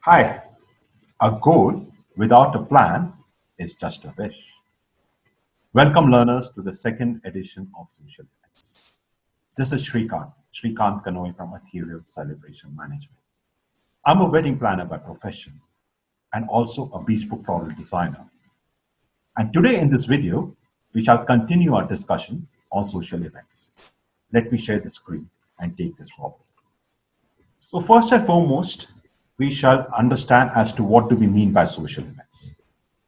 Hi, a goal without a plan is just a wish. Welcome, learners, to the second edition of Social Events. This is Shrikant Kanoi from Ethereal Celebration Management. I'm a wedding planner by profession and also a bespoke floral designer. And today in this video, we shall continue our discussion on social events. Let me share the screen and take this forward. So first and foremost, we shall understand as to what do we mean by social events.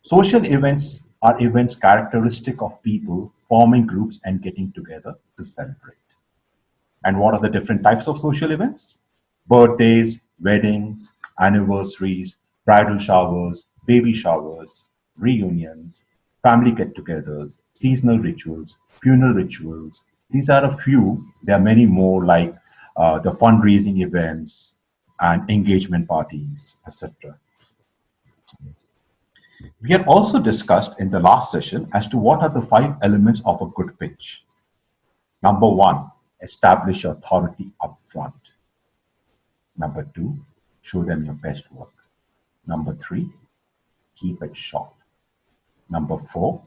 Social events are events characteristic of people forming groups and getting together to celebrate. And what are the different types of social events? Birthdays, weddings, anniversaries, bridal showers, baby showers, reunions, family get-togethers, seasonal rituals, funeral rituals. These are a few. There are many more like the fundraising events and engagement parties, etc. We had also discussed in the last session as to what are the five elements of a good pitch. Number one, establish your authority up front. Number two, show them your best work. Number three, keep it short. Number four,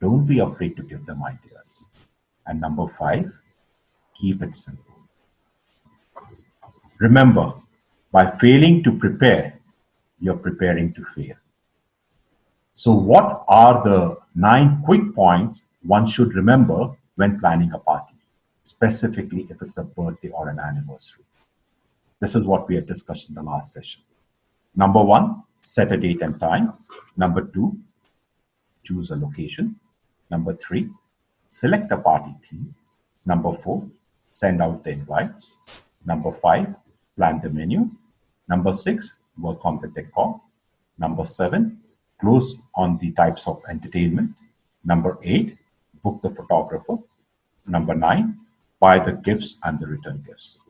don't be afraid to give them ideas. And number five, keep it simple. Remember, by failing to prepare, you're preparing to fail. So, what are the 9 quick points one should remember when planning a party, specifically if it's a birthday or an anniversary? This is what we had discussed in the last session. Number one, set a date and time. Number two, choose a location. Number three, select a party theme. Number four, send out the invites. Number five, plan the menu. Number six, work on the decor. Number seven, close on the types of entertainment. Number eight, book the photographer. Number nine, buy the gifts and the return gifts.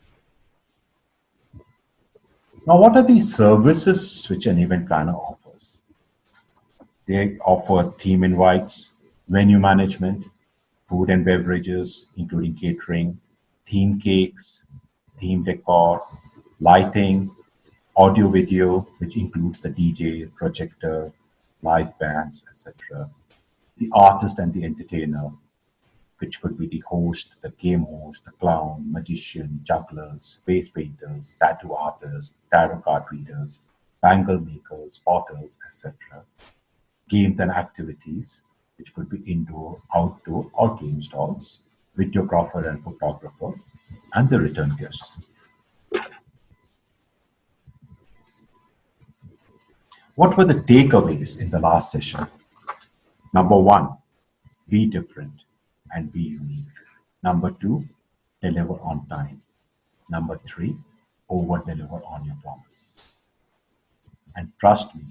Now, what are the services which an event planner offers? They offer theme invites, venue management, food and beverages, including catering, theme cakes, theme decor, lighting, audio video, which includes the DJ, projector, live bands, etc. The artist and the entertainer, which could be the host, the game host, the clown, magician, jugglers, face painters, tattoo artists, tarot card readers, bangle makers, potters, etc. Games and activities, which could be indoor, outdoor, or game stalls, videographer and photographer, and the return gifts. What were the takeaways in the last session? Number one, be different and be unique. Number two, deliver on time. Number three, over deliver on your promise. And trust me,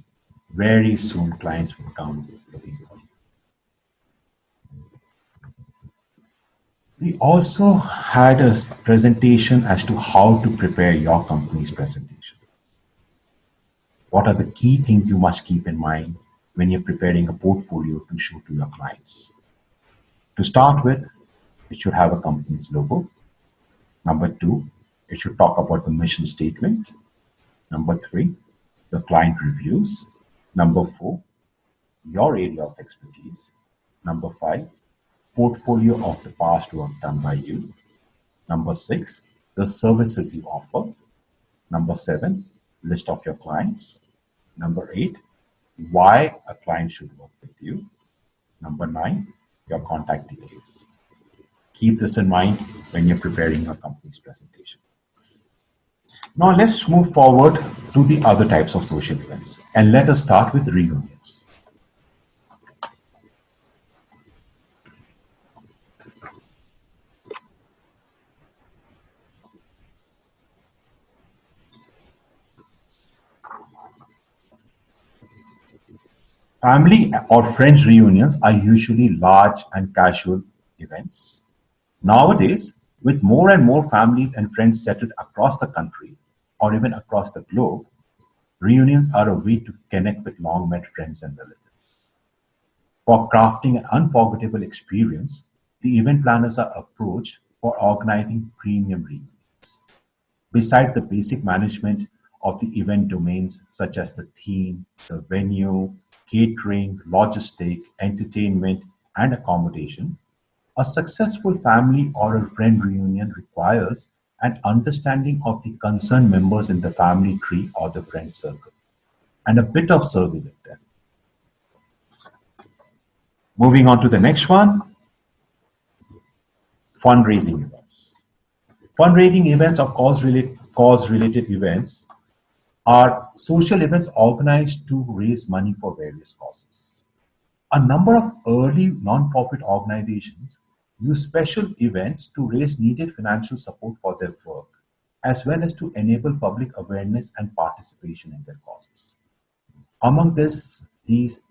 very soon clients will come looking for you. We also had a presentation as to how to prepare your company's presentation. What are the key things you must keep in mind when you're preparing a portfolio to show to your clients? To start with, it should have a company's logo. Number two, it should talk about the mission statement. Number three, the client reviews. Number four, your area of expertise. Number five, portfolio of the past work done by you. Number six, the services you offer. Number seven, list of your clients. Number eight, why a client should work with you. Number nine, your contact details. Keep this in mind when you're preparing your company's presentation. Now let's move forward to the other types of social events, and let us start with reunions. Family or friends reunions are usually large and casual events. Nowadays, with more and more families and friends settled across the country or even across the globe, reunions are a way to connect with long met friends and relatives. For crafting an unforgettable experience, the event planners are approached for organizing premium reunions. Besides the basic management of the event domains such as the theme, the venue, catering, logistic, entertainment, and accommodation, a successful family or a friend reunion requires an understanding of the concerned members in the family tree or the friend circle, and a bit of survey with them. Moving on to the next one, fundraising events. Fundraising events or cause-related events are social events organized to raise money for various causes. A number of early non-profit organizations use special events to raise needed financial support for their work, as well as to enable public awareness and participation in their causes. Among these is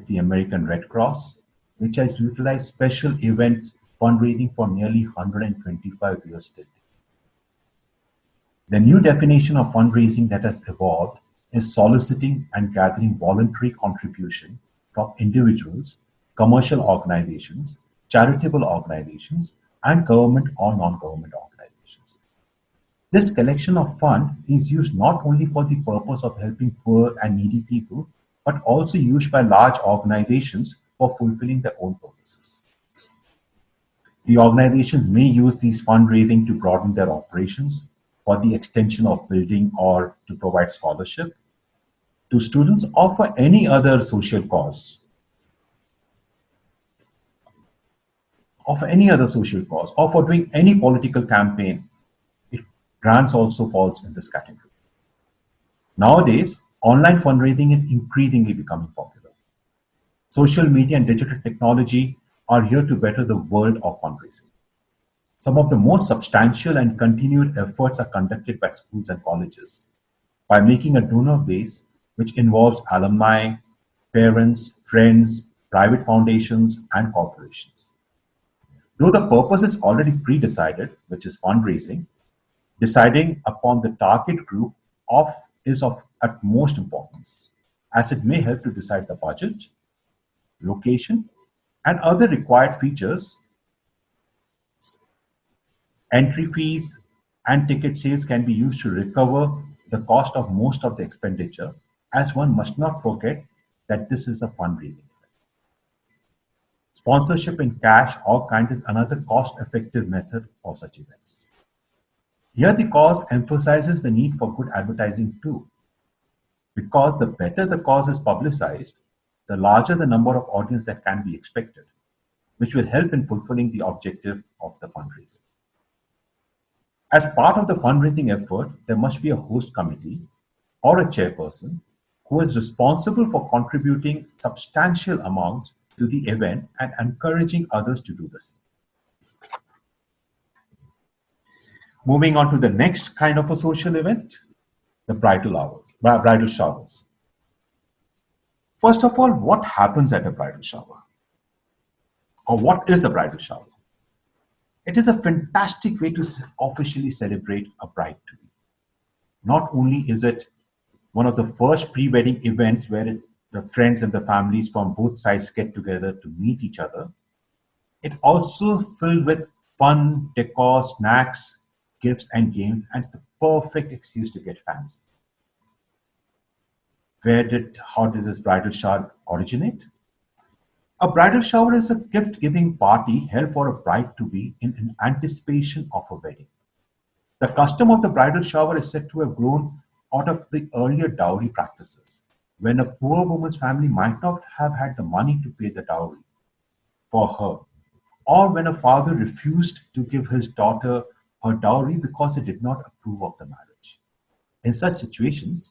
the American Red Cross, which has utilized special event fundraising for nearly 125 years till date. The new definition of fundraising that has evolved is soliciting and gathering voluntary contribution from individuals, commercial organizations, charitable organizations, and government or non-government organizations. This collection of funds is used not only for the purpose of helping poor and needy people, but also used by large organizations for fulfilling their own purposes. The organizations may use these fundraising to broaden their operations for the extension of building or to provide scholarship to students or for any other social cause. Or for doing any political campaign, grants also falls in this category. Nowadays, online fundraising is increasingly becoming popular. Social media and digital technology are here to better the world of fundraising. Some of the most substantial and continued efforts are conducted by schools and colleges by making a donor base which involves alumni, parents, friends, private foundations, and corporations. Though the purpose is already pre-decided, which is fundraising, deciding upon the target group is of utmost importance, as it may help to decide the budget, location, and other required features. Entry fees and ticket sales can be used to recover the cost of most of the expenditure, as one must not forget that this is a fundraising event. Sponsorship in cash or kind is another cost-effective method for such events. Here the cause emphasizes the need for good advertising too, because the better the cause is publicized, the larger the number of audience that can be expected, which will help in fulfilling the objective of the fundraising. As part of the fundraising effort, there must be a host committee or a chairperson who is responsible for contributing substantial amounts to the event and encouraging others to do the same. Moving on to the next kind of a social event, the bridal showers. First of all, what happens at a bridal shower? Or what is a bridal shower? It is a fantastic way to officially celebrate a bride-to-be. Not only is it one of the first pre-wedding events where the friends and the families from both sides get together to meet each other, it also filled with fun, decor, snacks, gifts, and games, and it's the perfect excuse to get fancy. How did this bridal shower originate? A bridal shower is a gift-giving party held for a bride-to-be in anticipation of a wedding. The custom of the bridal shower is said to have grown out of the earlier dowry practices, when a poor woman's family might not have had the money to pay the dowry for her, or when a father refused to give his daughter her dowry because he did not approve of the marriage. In such situations,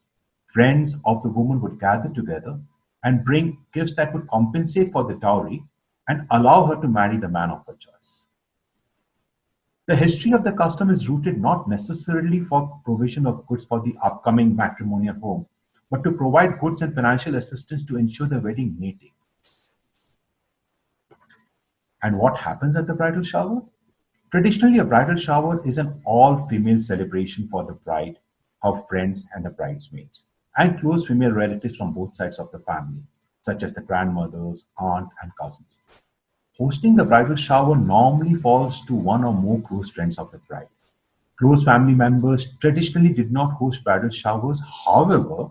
friends of the woman would gather together and bring gifts that would compensate for the dowry and allow her to marry the man of her choice. The history of the custom is rooted not necessarily for provision of goods for the upcoming matrimonial home, but to provide goods and financial assistance to ensure the wedding may take place. And what happens at the bridal shower? Traditionally, a bridal shower is an all-female celebration for the bride, her friends, and the bridesmaids, and close female relatives from both sides of the family, such as the grandmothers, aunt, and cousins. Hosting the bridal shower normally falls to one or more close friends of the bride. Close family members traditionally did not host bridal showers. However,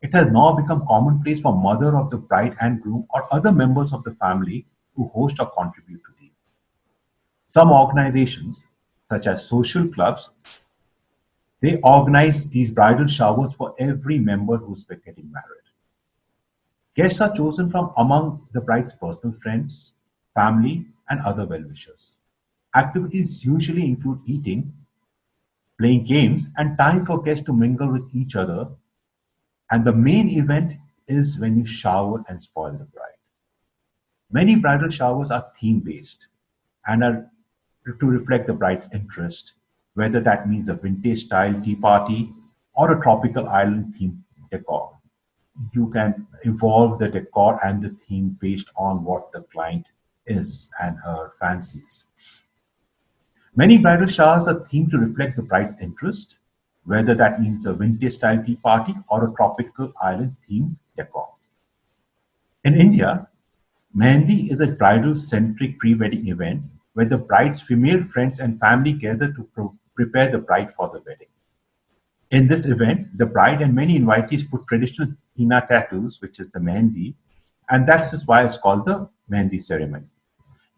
it has now become commonplace for mother of the bride and groom or other members of the family to host or contribute to the. Some organizations, such as social clubs, they organize these bridal showers for every member who's getting married. Guests are chosen from among the bride's personal friends, family, and other well wishers. Activities usually include eating, playing games, and time for guests to mingle with each other. And the main event is when you shower and spoil the bride. Many bridal showers are theme based and are to reflect the bride's interest, whether that means a vintage style tea party or a tropical island themed decor. You can evolve the decor and the theme based on what the client is and her fancies. Many bridal showers are themed to reflect the bride's interest, whether that means a vintage style tea party or a tropical island themed decor. In India, Mehndi is a bridal centric pre wedding event where the bride's female friends and family gather to prepare the bride for the wedding. In this event, the bride and many invitees put traditional henna tattoos, which is the Mehndi, and that's why it's called the Mehndi ceremony.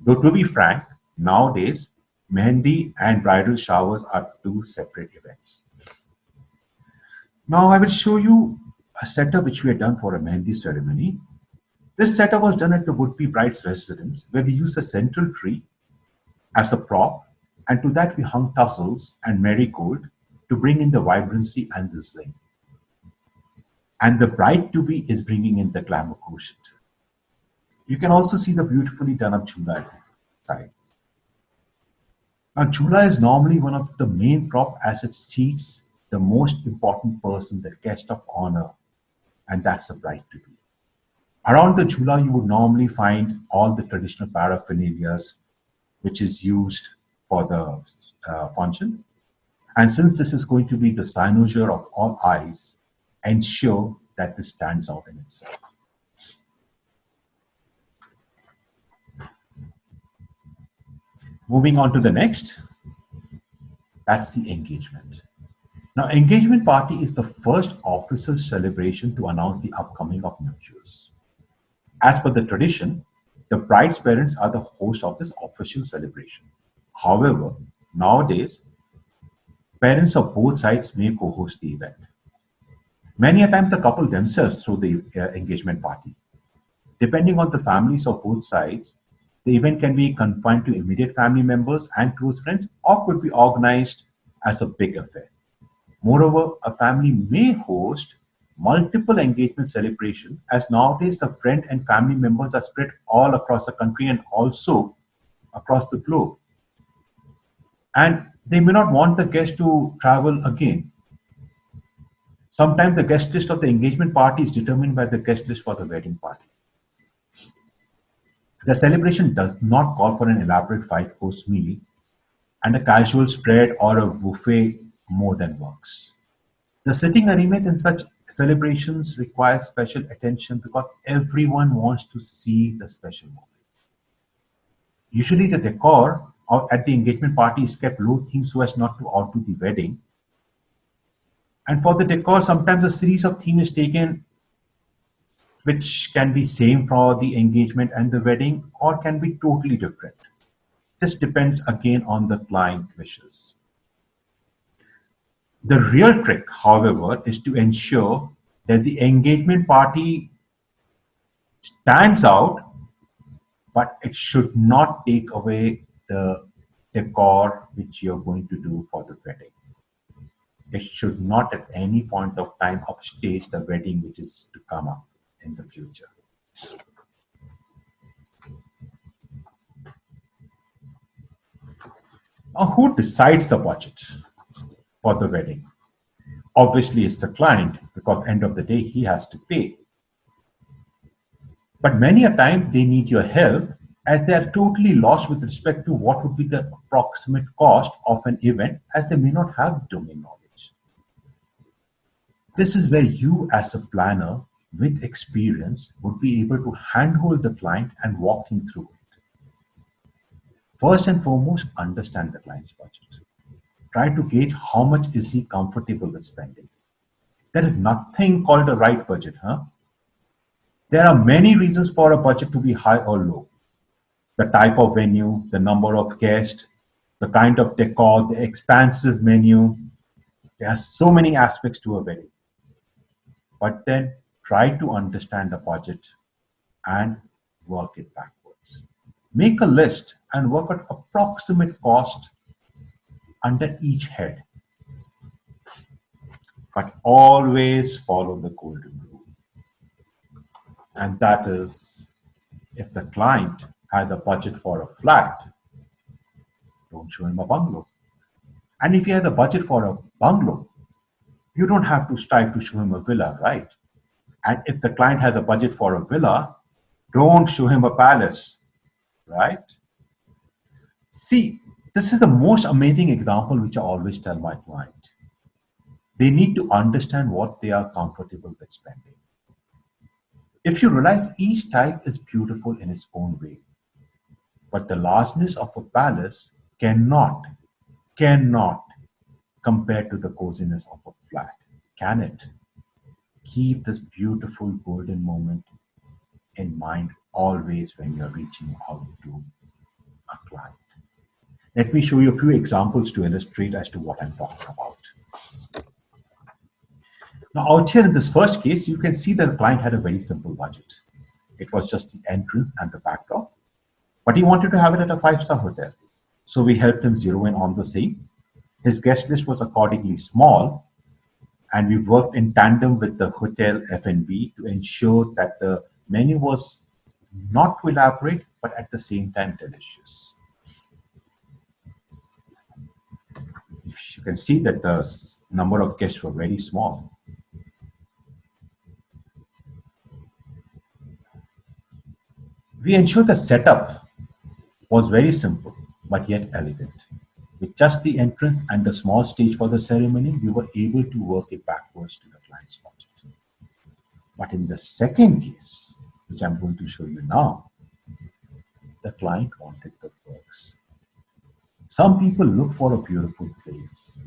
Though to be frank, nowadays, Mehndi and bridal showers are two separate events. Now I will show you a setup which we had done for a Mehndi ceremony. This setup was done at the would-be bride's residence, where we used a central tree as a prop, and to that we hung tassels and marigold to bring in the vibrancy and the zing. And the bride-to-be is bringing in the glamour quotient. You can also see the beautifully done up chula at the side. Now, chula is normally one of the main prop as it seats the most important person, the guest of honor, and that's a bride-to-be. Around the chula, you would normally find all the traditional paraphernalia which is used for the function. And since this is going to be the cynosure of all eyes, ensure that this stands out in itself. Moving on to the next, that's the engagement. Now, engagement party is the first official celebration to announce the upcoming of nuptials. As per the tradition, the bride's parents are the host of this official celebration. However, nowadays, parents of both sides may co-host the event. Many a times the couple themselves throw the engagement party. Depending on the families of both sides, the event can be confined to immediate family members and close friends or could be organized as a big affair. Moreover, a family may host multiple engagement celebrations as nowadays the friend and family members are spread all across the country and also across the globe. And they may not want the guest to travel again. Sometimes the guest list of the engagement party is determined by the guest list for the wedding party. The celebration does not call for an elaborate five-course meal, and a casual spread or a buffet more than works. The sitting arrangement in such celebrations requires special attention because everyone wants to see the special moment. Usually, the decor at the engagement party is kept low theme so as not to outdo the wedding. And for the decor, sometimes a series of themes is taken which can be same for the engagement and the wedding or can be totally different. This depends again on the client wishes. The real trick, however, is to ensure that the engagement party stands out, but it should not take away the decor which you're going to do for the wedding. It should not at any point of time upstage the wedding which is to come up in the future. Now, who decides the budget for the wedding? Obviously, it's the client because end of the day he has to pay. But many a time they need your help as they are totally lost with respect to what would be the approximate cost of an event as they may not have domain knowledge. This is where you as a planner with experience would be able to handhold the client and walk him through it. First and foremost, understand the client's budget. try to gauge how much is he comfortable with spending. There is nothing called a right budget, huh? There are many reasons for a budget to be high or low. The type of venue, the number of guests, the kind of decor, the expansive menu. There are so many aspects to a wedding. But then try to understand the budget and work it backwards. Make a list and work out approximate cost under each head. But always follow the golden rule. And that is, if the client had a budget for a flat, don't show him a bungalow. And if he has a budget for a bungalow, you don't have to strive to show him a villa, right? And if the client has a budget for a villa, don't show him a palace, right? See, this is the most amazing example which I always tell my client. They need to understand what they are comfortable with spending. If you realize each type is beautiful in its own way, but the largeness of a palace cannot compare to the coziness of a flat, can it? Keep this beautiful golden moment in mind always when you're reaching out to a client. Let me show you a few examples to illustrate as to what I'm talking about. Now, out here in this first case, you can see that the client had a very simple budget. It was just the entrance and the backdrop, but he wanted to have it at a five-star hotel. So we helped him zero in on the same. His guest list was accordingly small, and we worked in tandem with the hotel F&B to ensure that the menu was not too elaborate, but at the same time delicious. You can see that the number of guests were very small. We ensured the setup was very simple, but yet elegant. With just the entrance and the small stage for the ceremony, we were able to work it backwards to the client's budget. But in the second case, which I'm going to show you now, the client wanted the perks. Some people look for a beautiful place,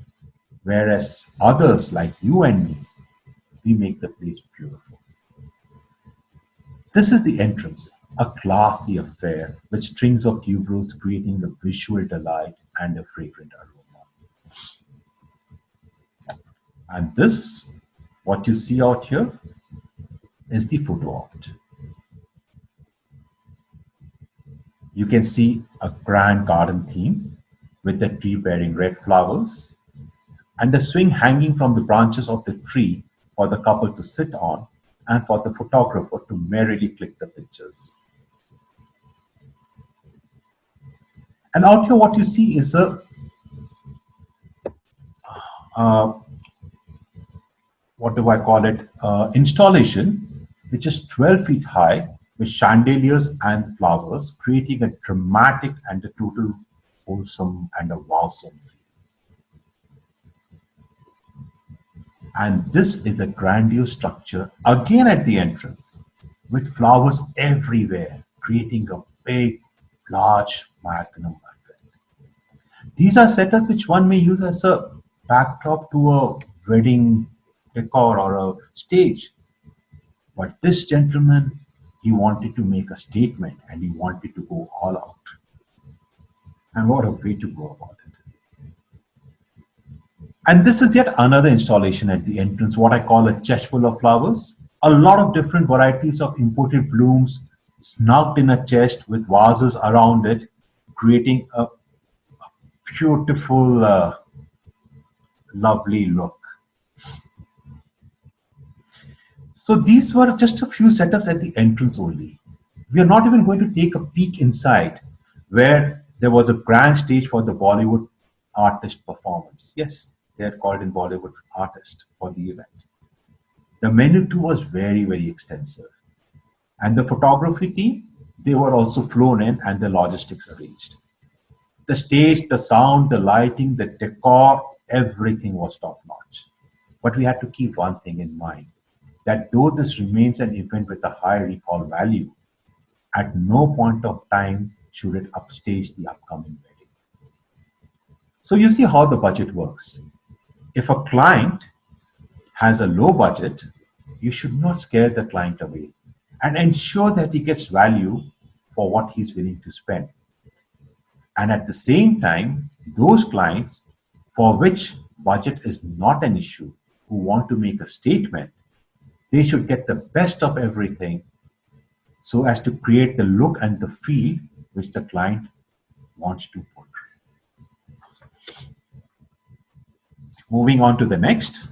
whereas others, like you and me, we make the place beautiful. This is the entrance, a classy affair with strings of tuberose creating a visual delight and a fragrant aroma. And this, what you see out here, is the photo of it. You can see a grand garden theme with the tree bearing red flowers and a swing hanging from the branches of the tree for the couple to sit on and for the photographer to merrily click the pictures. And out here what you see is a what do I call it, installation which is 12 feet high with chandeliers and flowers, creating a dramatic and a total wholesome and a wowsome feel. And this is a grandiose structure again at the entrance with flowers everywhere, creating a big, large magnum effect. These are setups which one may use as a backdrop to a wedding decor or a stage. But this gentleman, he wanted to make a statement and he wanted to go all out. And what a way to go about it. And this is yet another installation at the entrance, what I call a chest full of flowers. A lot of different varieties of imported blooms snugged in a chest with vases around it, creating a beautiful, lovely look. So these were just a few setups at the entrance only. We are not even going to take a peek inside where there was a grand stage for the Bollywood artist performance. Yes, they are called in Bollywood artist for the event. The menu too was very, very extensive. And the photography team, they were also flown in and the logistics arranged. The stage, the sound, the lighting, the decor, everything was top notch. But we had to keep one thing in mind, that though this remains an event with a high recall value, at no point of time should it upstage the upcoming wedding. So you see how the budget works. If a client has a low budget, you should not scare the client away and ensure that he gets value for what he's willing to spend. And at the same time, those clients for which budget is not an issue, who want to make a statement, they should get the best of everything so as to create the look and the feel which the client wants to portray. Moving on to the next,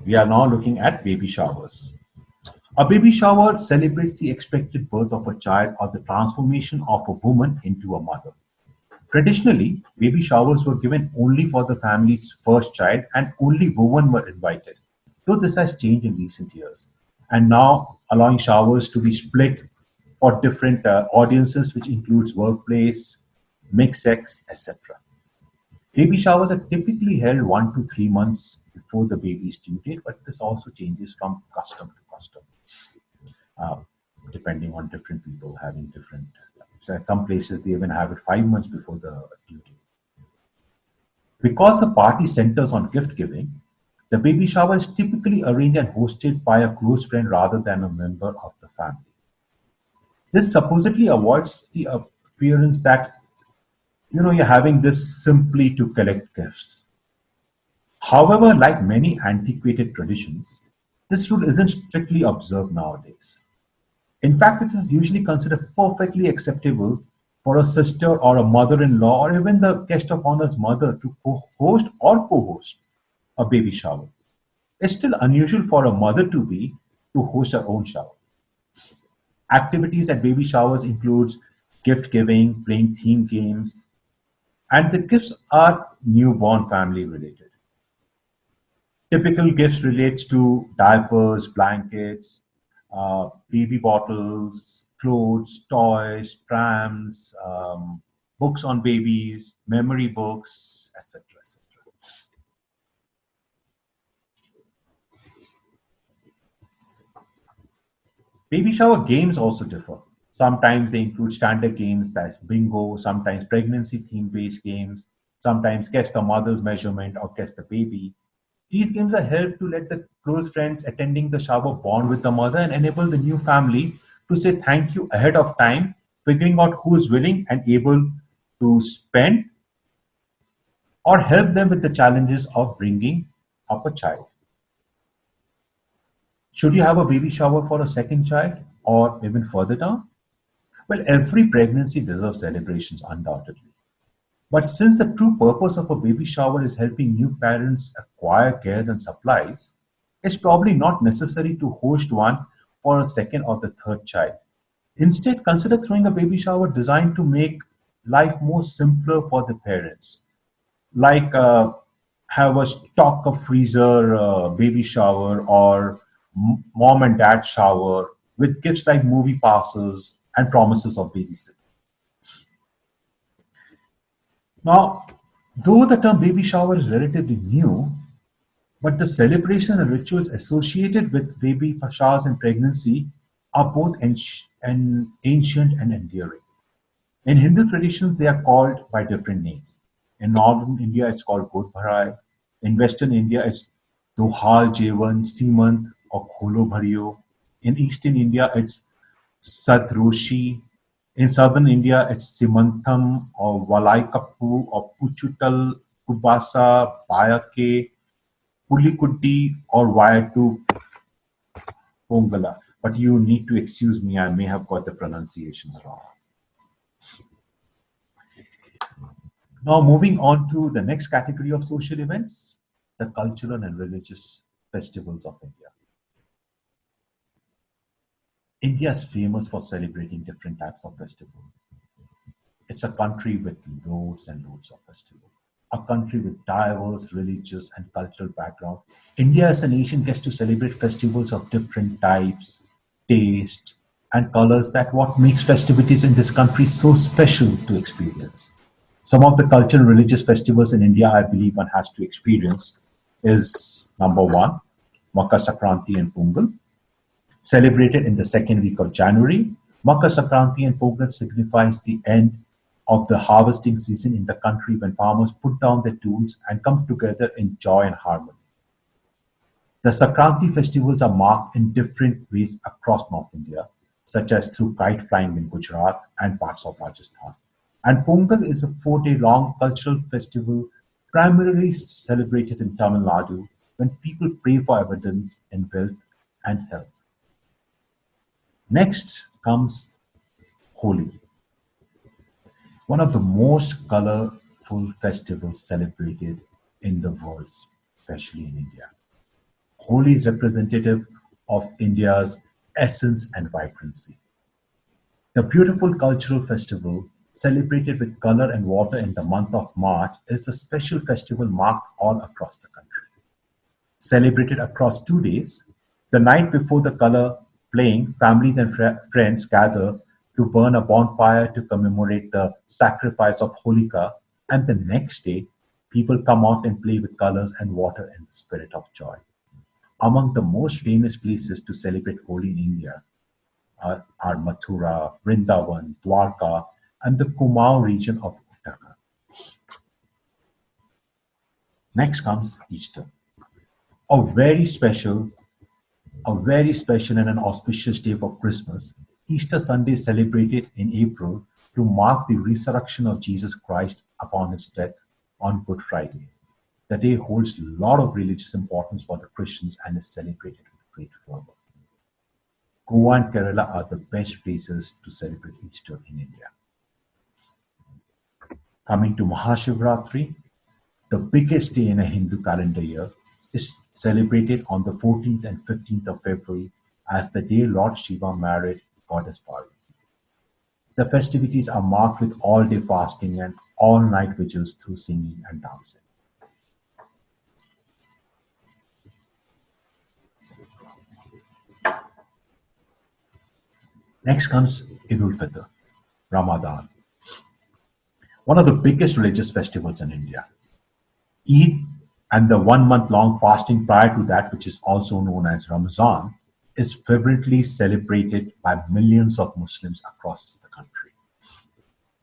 we are now looking at baby showers. A baby shower celebrates the expected birth of a child or the transformation of a woman into a mother. Traditionally, baby showers were given only for the family's first child and only women were invited, though this has changed in recent years. And now allowing showers to be split for different audiences, which includes workplace, mixed sex, etc. Baby showers are typically held 1 to 3 months before the baby's due date, but this also changes from custom to custom, uh, depending on different people having different. So at some places, they even have it 5 months before the due date. Because the party centers on gift giving, the baby shower is typically arranged and hosted by a close friend rather than a member of the family. This supposedly avoids the appearance that you're having this simply to collect gifts. However, like many antiquated traditions, this rule isn't strictly observed nowadays. In fact, it is usually considered perfectly acceptable for a sister or a mother-in-law or even the guest of honor's mother to host or co-host a baby shower. It's still unusual for a mother to host her own shower. Activities at baby showers includes gift giving, playing theme games, and the gifts are newborn family related. Typical gifts relates to diapers, blankets, baby bottles, clothes, toys, prams, books on babies, memory books, etc. etc. Baby shower games also differ. Sometimes they include standard games as bingo, sometimes pregnancy theme based games, sometimes guess the mother's measurement or guess the baby. These games are held to let the close friends attending the shower bond with the mother and enable the new family to say thank you ahead of time, figuring out who is willing and able to spend or help them with the challenges of bringing up a child. Should you have a baby shower for a second child or even further down? Well, every pregnancy deserves celebrations, undoubtedly. But since the true purpose of a baby shower is helping new parents acquire cares and supplies, it's probably not necessary to host one for a second or the third child. Instead, consider throwing a baby shower designed to make life more simpler for the parents, like have a stock of freezer baby shower or mom and dad shower with gifts like movie passes and promises of babysitting. Now, though the term baby shower is relatively new, but the celebration and rituals associated with baby showers and pregnancy are both ancient and enduring. In Hindu traditions, they are called by different names. In northern India, it's called God Bharai. In western India, it's Dohal Jeevan, Simant, or Kholo Bhariyo. In eastern India, it's Sadroshi. In southern India, it's Simantham or Valaikappu or Puchutal, Kubasa, Bayake, Pulikuddi or Vayatu Pongala. But you need to excuse me, I may have got the pronunciations wrong. Now, moving on to the next category of social events, the cultural and religious festivals of India. India is famous for celebrating different types of festivals. It's a country with loads and loads of festivals. A country with diverse religious and cultural background. India as a nation gets to celebrate festivals of different types, tastes, and colors that what makes festivities in this country so special to experience. Some of the cultural and religious festivals in India I believe one has to experience is number one, Makar Sankranti and Pongal. Celebrated in the second week of January, Makar Sankranti and Pongal signifies the end of the harvesting season in the country when farmers put down their tools and come together in joy and harmony. The Sankranti festivals are marked in different ways across North India, such as through kite flying in Gujarat and parts of Rajasthan. And Pongal is a 4 day long cultural festival primarily celebrated in Tamil Nadu when people pray for abundance in wealth and health. Next comes Holi, one of the most colorful festivals celebrated in the world, especially in India. Holi is representative of India's essence and vibrancy. The beautiful cultural festival, celebrated with color and water in the month of March, is a special festival marked all across the country. Celebrated across 2 days, the night before the color playing, families and friends gather to burn a bonfire to commemorate the sacrifice of Holika, and the next day, people come out and play with colors and water in the spirit of joy. Among the most famous places to celebrate Holi in India are Mathura, Vrindavan, Dwarka, and the Kumaon region of Uttarakhand. Next comes Easter, a very special, and an auspicious day for Christmas. Easter Sunday is celebrated in April to mark the resurrection of Jesus Christ upon his death on Good Friday. The day holds a lot of religious importance for the Christians and is celebrated with great fervor. Goa and Kerala are the best places to celebrate Easter in India. Coming to Mahashivratri, the biggest day in a Hindu calendar year, is celebrated on the 14th and 15th of February as the day Lord Shiva married Goddess Parvati. The festivities are marked with all-day fasting and all-night vigils through singing and dancing. Next comes Eid ul-Fitr, Ramadan, one of the biggest religious festivals in India. Eid and the 1 month long fasting prior to that, which is also known as Ramazan, is fervently celebrated by millions of Muslims across the country.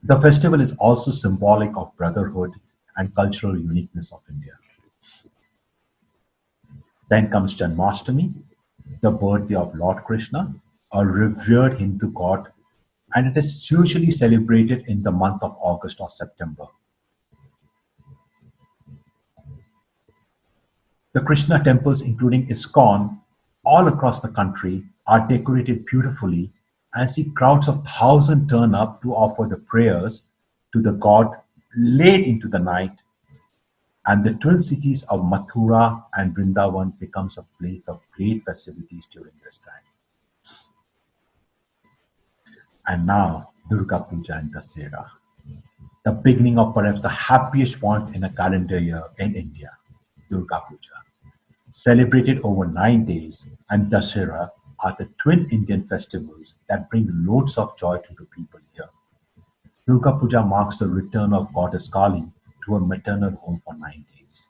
The festival is also symbolic of brotherhood and cultural uniqueness of India. Then comes Janmashtami, the birthday of Lord Krishna, a revered Hindu god, and it is usually celebrated in the month of August or September. The Krishna temples, including ISKCON, all across the country, are decorated beautifully and see crowds of thousands turn up to offer the prayers to the god late into the night, and the twin cities of Mathura and Vrindavan becomes a place of great festivities during this time. And now, Durga Puja and Dasera, the beginning of perhaps the happiest point in a calendar year in India, Durga Puja. Celebrated over 9 days, and Dasera are the twin Indian festivals that bring loads of joy to the people here. Durga Puja marks the return of goddess Kali to her maternal home for 9 days.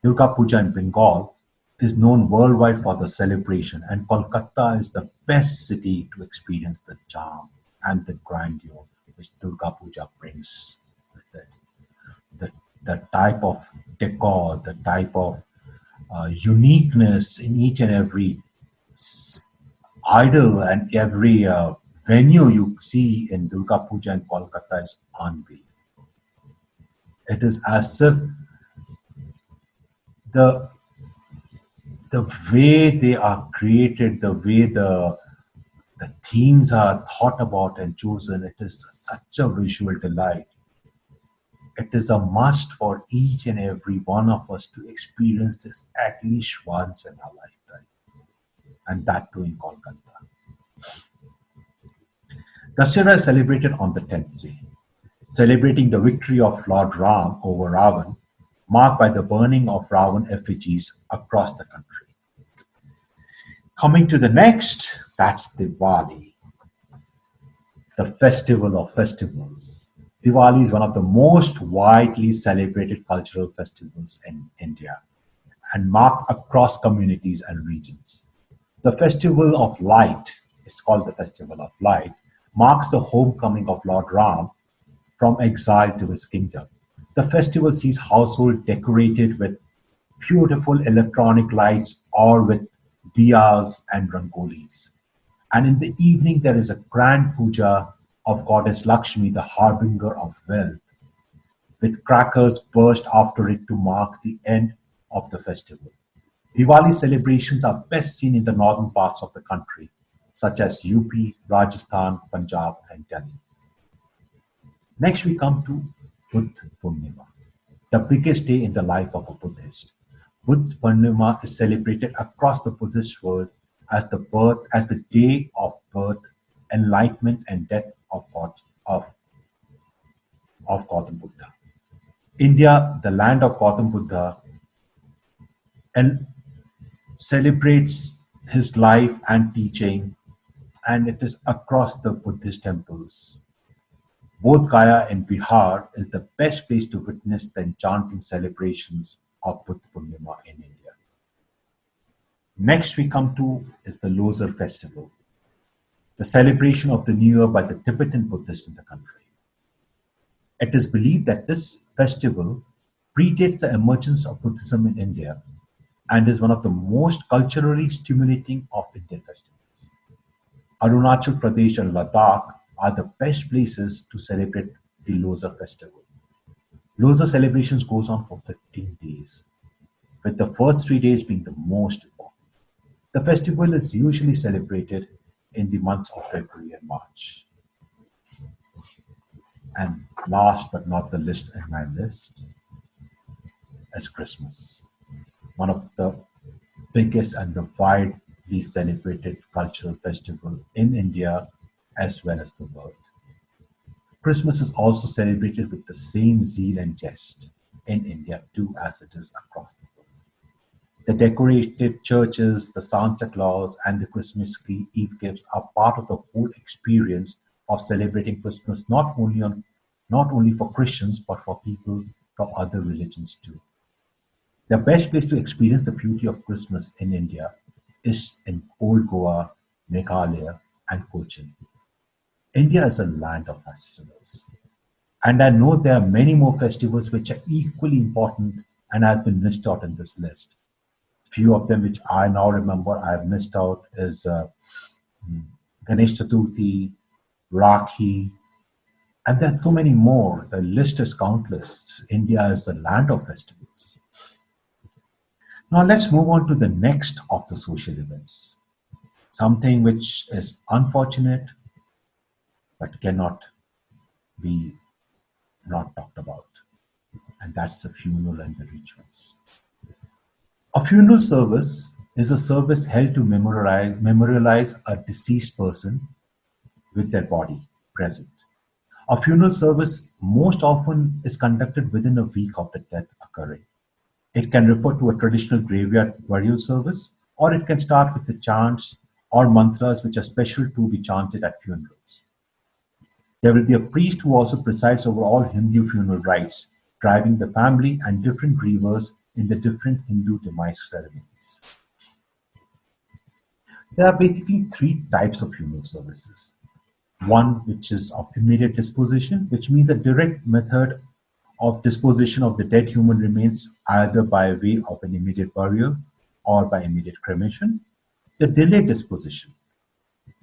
Durga Puja in Bengal is known worldwide for the celebration, and Kolkata is the best city to experience the charm and the grandeur which Durga Puja brings with it. The, the type of decor, the type of uniqueness in each and every idol and every venue you see in Durga Puja in Kolkata is unbelievable. It is as if the the way they are created, the way the themes are thought about and chosen, it is such a visual delight. It is a must for each and every one of us to experience this at least once in our lifetime, and that too in Kolkata. Dasera is celebrated on the 10th day, celebrating the victory of Lord Ram over Ravan, marked by the burning of Ravan effigies across the country. Coming to the next, that's Diwali, the festival of festivals. Diwali is one of the most widely celebrated cultural festivals in India and marked across communities and regions. The Festival of Light is called the Festival of Light, marks the homecoming of Lord Ram from exile to his kingdom. The festival sees household decorated with beautiful electronic lights or with diyas and rangolis. And in the evening, there is a grand puja of goddess Lakshmi, the harbinger of wealth, with crackers burst after it to mark the end of the festival. Diwali celebrations are best seen in the northern parts of the country, such as UP, Rajasthan, Punjab, and Delhi. Next, we come to Buddha Purnima, the biggest day in the life of a Buddhist. Buddha Purnima is celebrated across the Buddhist world as the day of birth, enlightenment, and death of, of Gautam Buddha. India, the land of Gautam Buddha, and celebrates his life and teaching, and it is across the Buddhist temples. Bodh Gaya in Bihar is the best place to witness the enchanting celebrations of Buddha Purnima in India. Next we come to is the Losar festival, the celebration of the New Year by the Tibetan Buddhists in the country. It is believed that this festival predates the emergence of Buddhism in India and is one of the most culturally stimulating of Indian festivals. Arunachal Pradesh and Ladakh are the best places to celebrate the Losar festival. Losar celebrations goes on for 15 days, with the first 3 days being the most important. The festival is usually celebrated in the months of February and March. And last but not the least in my list is Christmas, one of the biggest and the widely celebrated cultural festival in India as well as the world. Christmas is also celebrated with the same zeal and zest in India too as it is across the world. The decorated churches, the Santa Claus, and the Christmas Eve gifts are part of the whole experience of celebrating Christmas not only for Christians but for people from other religions too. The best place to experience the beauty of Christmas in India is in Old Goa, Meghalaya, and Cochin. India is a land of festivals. And I know there are many more festivals which are equally important and has been missed out in this list. Few of them which I now remember I have missed out is Ganesh Chaturthi, Rakhi, and then so many more. The list is countless. India is a land of festivals. Now let's move on to the next of the social events. Something which is unfortunate but cannot be not talked about. And that's the funeral and the rituals. A funeral service is a service held to memorialize a deceased person with their body present. A funeral service most often is conducted within a week of the death occurring. It can refer to a traditional graveyard burial service, or it can start with the chants or mantras which are special to be chanted at funerals. There will be a priest who also presides over all Hindu funeral rites, driving the family and different grievers in the different Hindu demise ceremonies. There are basically three types of funeral services. One which is of immediate disposition, which means a direct method of disposition of the dead human remains either by way of an immediate burial or by immediate cremation. The delayed disposition,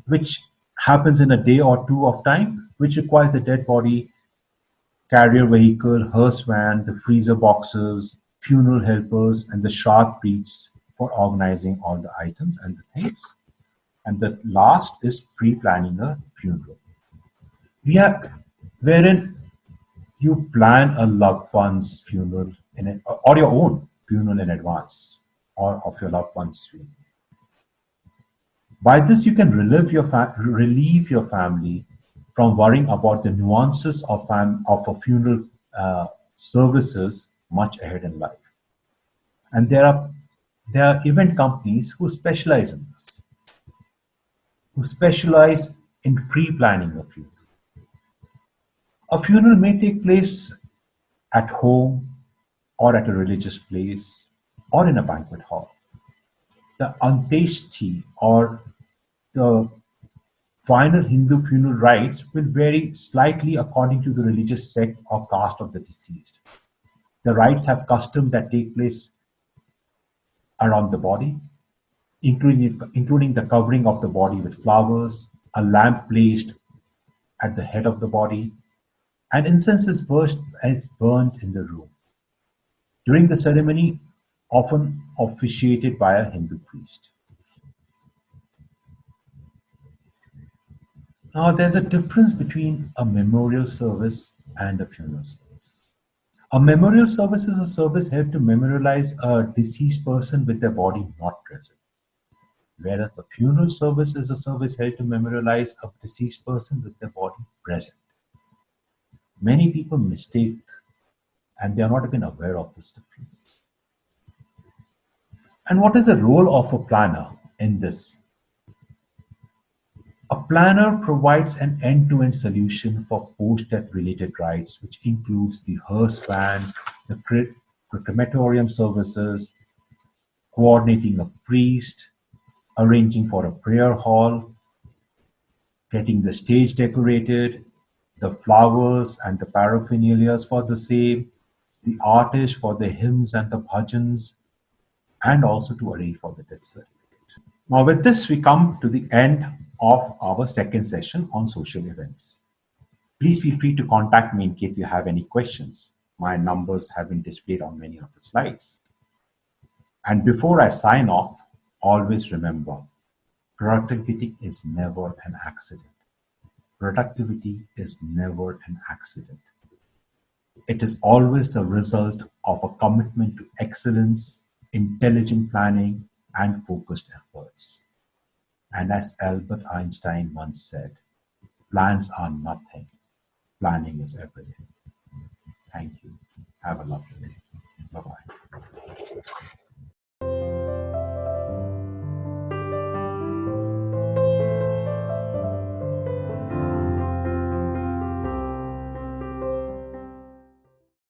which happens in a day or two of time, which requires a dead body, carrier vehicle, hearse van, the freezer boxes, funeral helpers, and the shroud priests for organizing all the items and the things. And the last is pre-planning a funeral. We have wherein you plan a loved one's funeral or your own funeral in advance, or of your loved one's funeral. By this, you can relieve your family from worrying about the nuances of a funeral services much ahead in life. And there are event companies who specialize in this, who specialize in pre-planning a funeral. A funeral may take place at home or at a religious place or in a banquet hall. The antyeshti or the Final Hindu funeral rites will vary slightly according to the religious sect or caste of the deceased. The rites have customs that take place around the body, including the covering of the body with flowers, a lamp placed at the head of the body, and incense is burned in the room. During the ceremony, often officiated by a Hindu priest. Now, there's a difference between a memorial service and a funeral service. A memorial service is a service held to memorialize a deceased person with their body not present, whereas a funeral service is a service held to memorialize a deceased person with their body present. Many people mistake and they are not even aware of this difference. And what is the role of a planner in this? A planner provides an end-to-end solution for post-death related rites, which includes the hearse vans, the crematorium services, coordinating a priest, arranging for a prayer hall, getting the stage decorated, the flowers and the paraphernalia for the same, the artist for the hymns and the bhajans, and also to arrange for the death certificate. Now, with this, we come to the end of our second session on social events. Please feel free to contact me in case you have any questions. My numbers have been displayed on many of the slides. And before I sign off, always remember productivity is never an accident. Productivity is never an accident. It is always the result of a commitment to excellence, intelligent planning, and focused efforts. And as Albert Einstein once said, plans are nothing, planning is everything. Thank you. Have a lovely day.